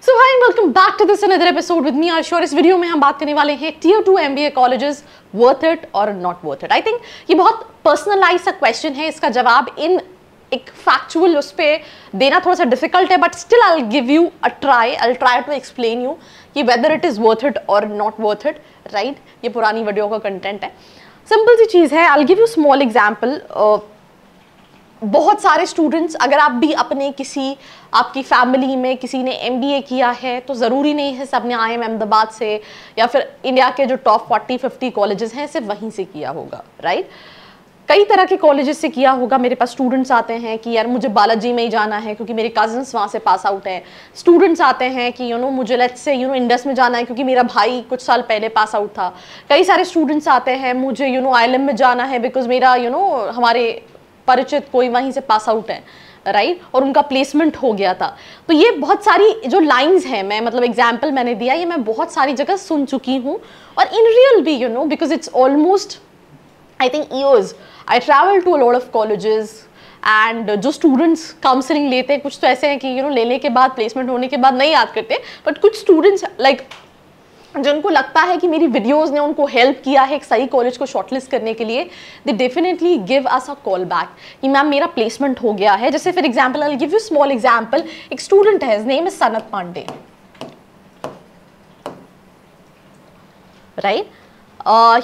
So hi, welcome back to this another episode with me Ashu. इस वीडियो में हम बात करने वाले हैं tier 2 MBA colleges worth it और not worth it. I think ये बहुत पर्सनलाइज सा क्वेश्चन है, इसका जवाब इन एक फैक्चुअल उस पर देना थोड़ा सा डिफिकल्ट है, but still I will give you a try. I will try to explain you कि whether it is worth it और नॉट वर्थ इट, राइट। ये पुरानी वीडियो का कंटेंट है, सिंपल सी चीज़ है। आई will give you small example. बहुत सारे students, अगर आप भी अपने किसी आपकी फैमिली में किसी ने MBA किया है तो ज़रूरी नहीं है सब ने IIM अहमदाबाद से या फिर इंडिया के जो टॉप 40-50 कॉलेजेस हैं सिर्फ वहीं से किया होगा, राइट। कई तरह के कॉलेजेस से किया होगा। मेरे पास स्टूडेंट्स आते हैं कि यार मुझे बालाजी में ही जाना है क्योंकि मेरे कजन्स वहाँ से पास आउट हैं। स्टूडेंट्स आते हैं कि मुझे लेट्स से इंडस में जाना है क्योंकि मेरा भाई कुछ साल पहले पास आउट था। कई सारे स्टूडेंट्स आते हैं मुझे ILM में जाना है बिकॉज मेरा हमारे परिचित कोई वहीं से पास आउट है, राइट, और उनका प्लेसमेंट हो गया था। तो ये बहुत सारी जो लाइंस हैं, मैं मतलब एग्जाम्पल मैंने दिया, ये मैं बहुत सारी जगह सुन चुकी हूँ और इन रियल भी because it's almost I think years I travel to a lot of colleges and जो स्टूडेंट्स काउंसलिंग लेते हैं कुछ तो ऐसे हैं कि लेने के बाद प्लेसमेंट होने के बाद नहीं याद करते, बट कुछ स्टूडेंट्स लाइक जिनको लगता है कि मेरी वीडियोस ने उनको हेल्प किया है एक सही कॉलेज को शॉर्टलिस्ट करने के लिए, they definitely give us a call back कि मैम मेरा प्लेसमेंट हो गया है। जैसे for example I will give you small example. एक स्टूडेंट है, his name is Sanat Pandey, right.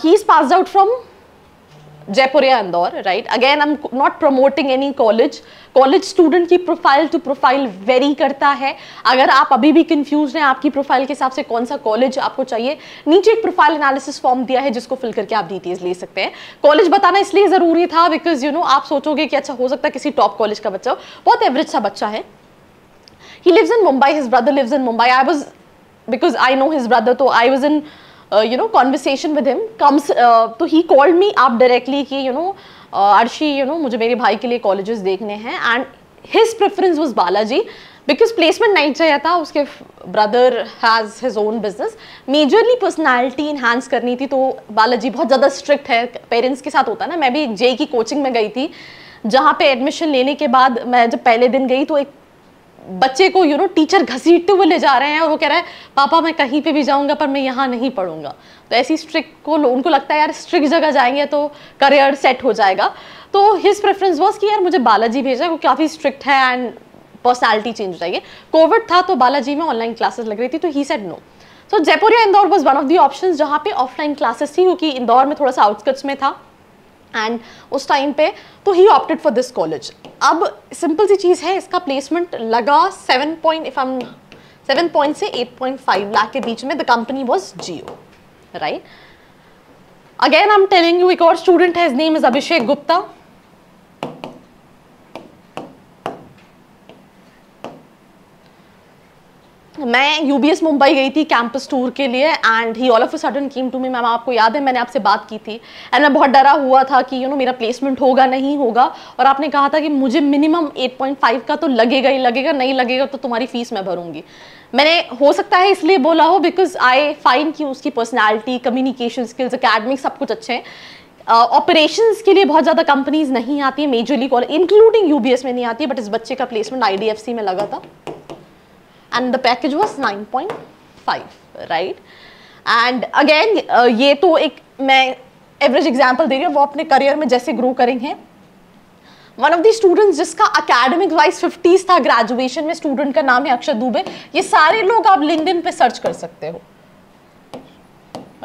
He is passed out from Jaipur या Indore, right. Again I am not promoting any college. College student की प्रोफाइल टू प्रोफाइल वेरी करता है। अगर आप अभी भी कंफ्यूज हैं आपकी प्रोफाइल के हिसाब से कौन सा कॉलेज आपको चाहिए, नीचे एक प्रोफाइल एनालिसिस फॉर्म दिया है जिसको फिल करके आप डिटेल्स ले सकते हैं। कॉलेज बताना इसलिए जरूरी था बिकॉज आप सोचोगे कि अच्छा हो सकता है किसी टॉप कॉलेज का बच्चा हो, बहुत एवरेज सा बच्चा है। He lives in Mumbai, his brother lives in Mumbai. I was because I know his brother, तो I was in conversation with him comes तो he called me up directly कि अर्शी मुझे मेरे भाई के लिए कॉलेजेस देखने हैं and his preference was Balaji because placement नहीं चाहिए था। उसके brother has his own business, majorly personality enhance करनी थी, तो बालाजी बहुत ज़्यादा स्ट्रिक्ट है, पेरेंट्स के साथ होता है ना। मैं भी JEE की कोचिंग में गई थी जहाँ पे एडमिशन लेने के बाद मैं जब पहले दिन गई तो एक बच्चे को टीचर घसीटते हुए ले जा रहे हैं और वो कह रहा है पापा मैं कहीं पे भी जाऊंगा पर मैं यहाँ नहीं पढ़ूंगा। तो ऐसी स्ट्रिक्ट को उनको लगता है यार स्ट्रिक्ट जगह जाएंगे तो करियर सेट हो जाएगा। तो हिज प्रेफरेंस वाज कि यार मुझे बालाजी भेजा, वो काफ़ी स्ट्रिक्ट है एंड पर्सनैलिटी चेंज हो जाएगी। कोविड था तो बालाजी में ऑनलाइन क्लासेस लग रही थी, तो ही सेड नो। सो जयपुर या Indore was one of the option जहाँ पे ऑफलाइन क्लासेस थी, क्योंकि इंदौर में थोड़ा सा आउटस्कट्स में था एंड उस टाइम पे, तो ही ऑप्टेड फॉर दिस कॉलेज। अब सिंपल सी चीज़ है, इसका प्लेसमेंट लगा 7 से 8.5 लाख के बीच में। The company was Jio, right. Again I am telling you, एक और स्टूडेंट है, his name is Abhishek Gupta. मैं UBS मुंबई गई थी कैंपस टूर के लिए and he all of a sudden came to me, ma'am आपको याद है मैंने आपसे बात की थी एंड मैं बहुत डरा हुआ था कि मेरा प्लेसमेंट होगा नहीं होगा, और आपने कहा था कि मुझे मिनिमम 8.5 का तो लगेगा ही लगेगा, नहीं लगेगा तो तुम्हारी फीस मैं भरूंगी। मैंने हो सकता है इसलिए बोला हो बिकॉज आई फाइंड कि उसकी पर्सनैलिटी, कम्युनिकेशन स्किल्स, अकेडमिक सब कुछ अच्छे हैं। ऑपरेशंस के लिए बहुत ज़्यादा कंपनीज नहीं आती है, मेजरली कॉलेज इंक्लूडिंग UBS में नहीं आती है, बट इस बच्चे का प्लेसमेंट IDFC में लगा था and the package was 9.5, right? and again ये तो एक मैं एवरेज एग्जांपल दे रही हूँ, वो अपने करियर में जैसे ग्रो करेंगे। वन ऑफ द स्टूडेंट्स जिसका अकेडमिक वाइज 50s था ग्रेजुएशन में, स्टूडेंट का नाम है अक्षत दुबे। ये सारे लोग आप लिंक्डइन पे सर्च कर सकते हो,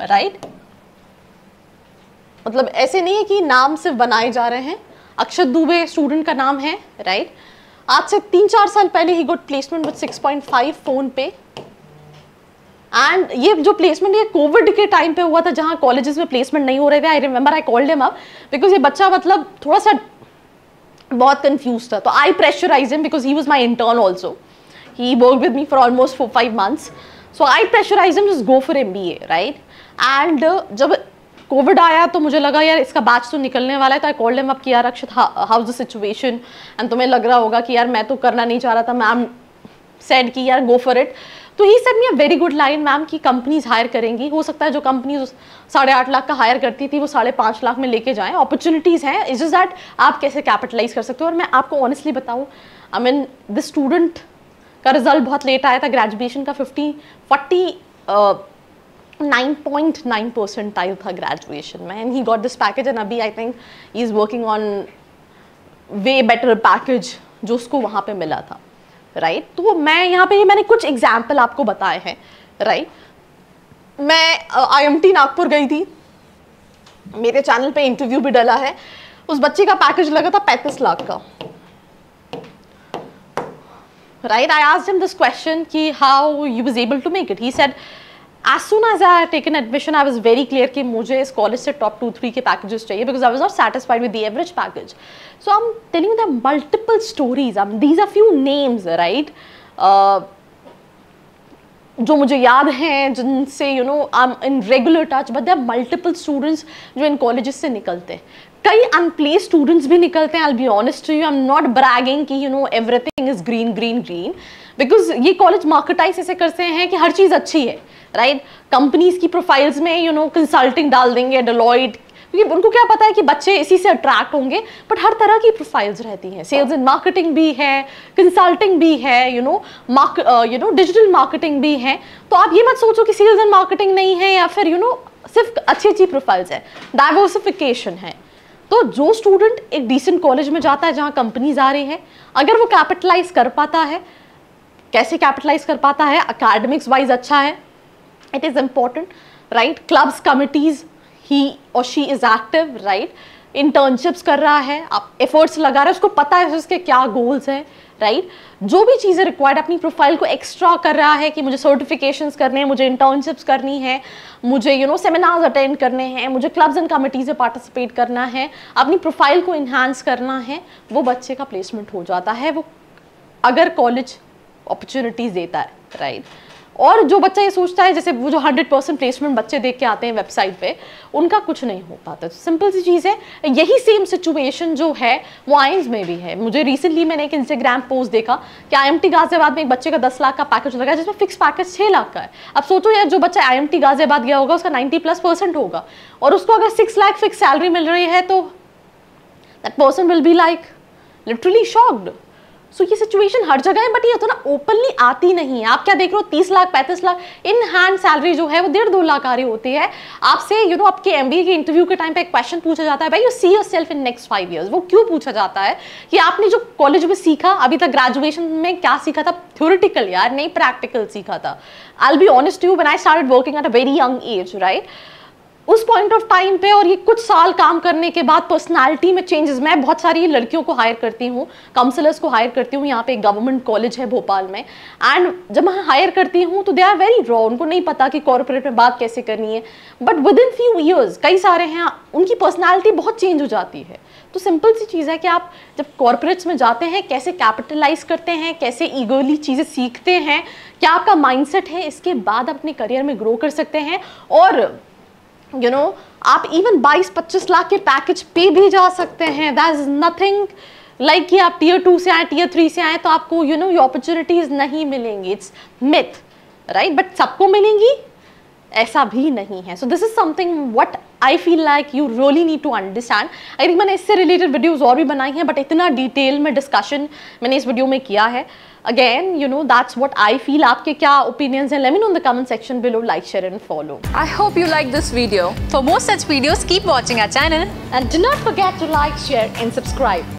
राइट। मतलब ऐसे नहीं है कि नाम सिर्फ बनाए जा रहे हैं। अक्षत दुबे स्टूडेंट का नाम है, राइट। आज से 3-4 साल पहले ही गोट प्लेसमेंट विद 6.5 फोन पे। एंड ये जो प्लेसमेंट ये कोविड के टाइम पे हुआ था जहाँ कॉलेजेस में प्लेसमेंट नहीं हो रहे थे। I remember I called him up because ये बच्चा मतलब थोड़ा सा बहुत कंफ्यूज था, तो I pressurise him because he was my intern also. He work with me for almost 4-5 months, so I pressurise him just go for MBA, right. And जब Covid आया तो मुझे लगा यार इसका बैच तो निकलने वाला है, तो आई कॉल्ड हिम अप कि यार Akshat how is the situation, and तुम्हें लग रहा होगा कि यार मैं तो करना नहीं चाह रहा था, मैम सेड कि यार गो फॉर इट। तो he said me a very good line, ma'am की कंपनीज हायर करेंगी, हो सकता है जो कंपनीज 8.5 लाख का हायर करती थी वो 5.5 लाख में लेके जाएं, अपॉर्चुनिटीज़ हैं, इट्स जस्ट दैट आप कैसे कैपिटलाइज कर सकते हो। और मैं आपको ऑनेस्टली बताऊँ, आई मीन द स्टूडेंट का रिजल्ट बहुत लेट आया था, ग्रेजुएशन का 49.9 परसेंटाइल था ग्रेजुएशन में, and he got this package, and अभी I think he is working on way better package जो उसको वहाँ पे मिला था, राइट। तो मैं यहाँ पे मैंने कुछ एग्जाम्पल आपको बताए हैं, राइट। मैं IMT नागपुर गई थी, मेरे चैनल पे इंटरव्यू भी डला है, उस बच्चे का पैकेज लगा था 35 लाख का, right. I asked him this question कि how you was able to make it. He said as soon as I had taken admission, I was very clear कि मुझे इस कॉलेज से टॉप 2-3 के पैकेजेस चाहिए, because I was not satisfied with the average package. So I'm telling you there are multiple stories. These are few names, right? जो मुझे याद हैं, जिनसे you know I am in regular touch, but there are multiple students जो इन colleges से निकलते हैं। कई अनप्लेस्ड स्टूडेंट्स भी निकलते हैं। I will be honest to you, I am not bragging कि you know everything is green green green, because ये कॉलेज मार्केटाइज ऐसे करते हैं कि हर चीज़ अच्छी है, राइट। कंपनीज की प्रोफाइल्स में यू नो कंसल्टिंग डाल देंगे, डेलॉयट, क्योंकि उनको क्या पता है कि बच्चे इसी से अट्रैक्ट होंगे, बट हर तरह की प्रोफाइल्स रहती हैं। सेल्स एंड मार्केटिंग भी है, कंसल्टिंग भी है, यू नो डिजिटल मार्केटिंग भी है। तो आप ये मत सोचो कि सेल्स एंड मार्केटिंग नहीं है या फिर यू नो सिर्फ अच्छी अच्छी प्रोफाइल्स है, डाइवर्सिफिकेशन है। तो जो स्टूडेंट एक डिसेंट कॉलेज में जाता है जहाँ कंपनीज आ रही है, अगर वो कैपिटलाइज कर पाता है, कैसे कैपिटलाइज कर पाता है, अकेडमिक्स वाइज अच्छा है, it is important, right. Clubs, committees, he or she is active, right? Internships कर रहा है, आप एफर्ट्स लगा रहा है, उसको पता है उसके क्या गोल्स हैं, राइट। जो भी चीज़ें रिक्वायर्ड, अपनी प्रोफाइल को एक्स्ट्रा कर रहा है कि मुझे सर्टिफिकेशंस करने हैं, मुझे इंटर्नशिप्स करनी है, मुझे यू नो सेमिनार्स अटेंड करने हैं, मुझे क्लब्स एंड कमिटीज में पार्टिसिपेट करना है, अपनी प्रोफाइल को इन्हांस करना है, वो बच्चे का प्लेसमेंट हो जाता है, वो अगर कॉलेज अपॉर्चुनिटीज देता है, राइट। और जो बच्चा ये सोचता है, जैसे वो जो 100% प्लेसमेंट बच्चे देख के आते हैं वेबसाइट पे, उनका कुछ नहीं हो पाता। सिंपल सी चीज़ है। यही सेम सिचुएशन जो है वो आइम्स में भी है। मुझे रिसेंटली मैंने एक इंस्टाग्राम पोस्ट देखा कि IMT गाजियाबाद में एक बच्चे का 10 लाख का पैकेज लगा, जिसमें फिक्स पैकेज 6 लाख का है। अब सोचो यार, जो बच्चा IMT गाजियाबाद गया होगा उसका 90+% होगा, और उसको अगर 6 लाख फिक्स सैलरी मिल रही है, तो that person will be like literally shocked. So ये सिचुएशन हर जगह है, बट ये तो ना ओपनली आती नहीं है। आप क्या देख रहे हो, 30 lakh 35 lakh in hand salary जो है वो 1.5-2 लाख आ रही होती है। आपसे यू नो आपके MBA के इंटरव्यू के टाइम पे एक क्वेश्चन पूछा जाता है, भाई you see yourself in next 5 years। वो क्यों पूछा जाता है कि आपने जो कॉलेज में सीखा, अभी तक ग्रेजुएशन में क्या सीखा था, थ्योरेटिकल यार, नहीं प्रैक्टिकल सीखा था। I will be honest to you, when I started working at a very young age, right, उस पॉइंट ऑफ टाइम पे और ये कुछ साल काम करने के बाद पर्सनालिटी में चेंजेस, मैं बहुत सारी लड़कियों को हायर करती हूँ, काउंसलर्स को हायर करती हूँ, यहाँ पे एक गवर्नमेंट कॉलेज है भोपाल में, एंड जब मैं हायर करती हूँ तो दे आर वेरी रॉ, उनको नहीं पता कि कॉर्पोरेट में बात कैसे करनी है, but with in few years कई सारे हैं, उनकी पर्सनैलिटी बहुत चेंज हो जाती है। तो सिंपल सी चीज़ है कि आप जब कॉर्पोरेट्स में जाते हैं, कैसे कैपिटलाइज करते हैं, कैसे ईगरली चीज़ें सीखते हैं, क्या आपका माइंडसेट है, इसके बाद अपने करियर में ग्रो कर सकते हैं। और यू नो आप इवन 22-25 लाख के पैकेज पे भी जा सकते हैं। दैट इज नथिंग लाइक कि आप Tier 2 से आए, Tier 3 से आए तो आपको यू नो ये अपॉर्चुनिटीज नहीं मिलेंगी। इट्स मिथ, राइट, बट सबको मिलेंगी ऐसा भी नहीं है। So this is something what I feel like you really need to understand. I think मैंने इससे रिलेटेड वीडियोज और भी बनाई हैं, बट इतना डिटेल में डिस्कशन मैंने इस वीडियो में किया है। Again, you know, that's what I feel. आपके क्या opinions हैं? Let me know in the comment section below. Like, share and follow. I hope you like this video. For more such videos, keep watching our channel. And do not forget to like, share and subscribe.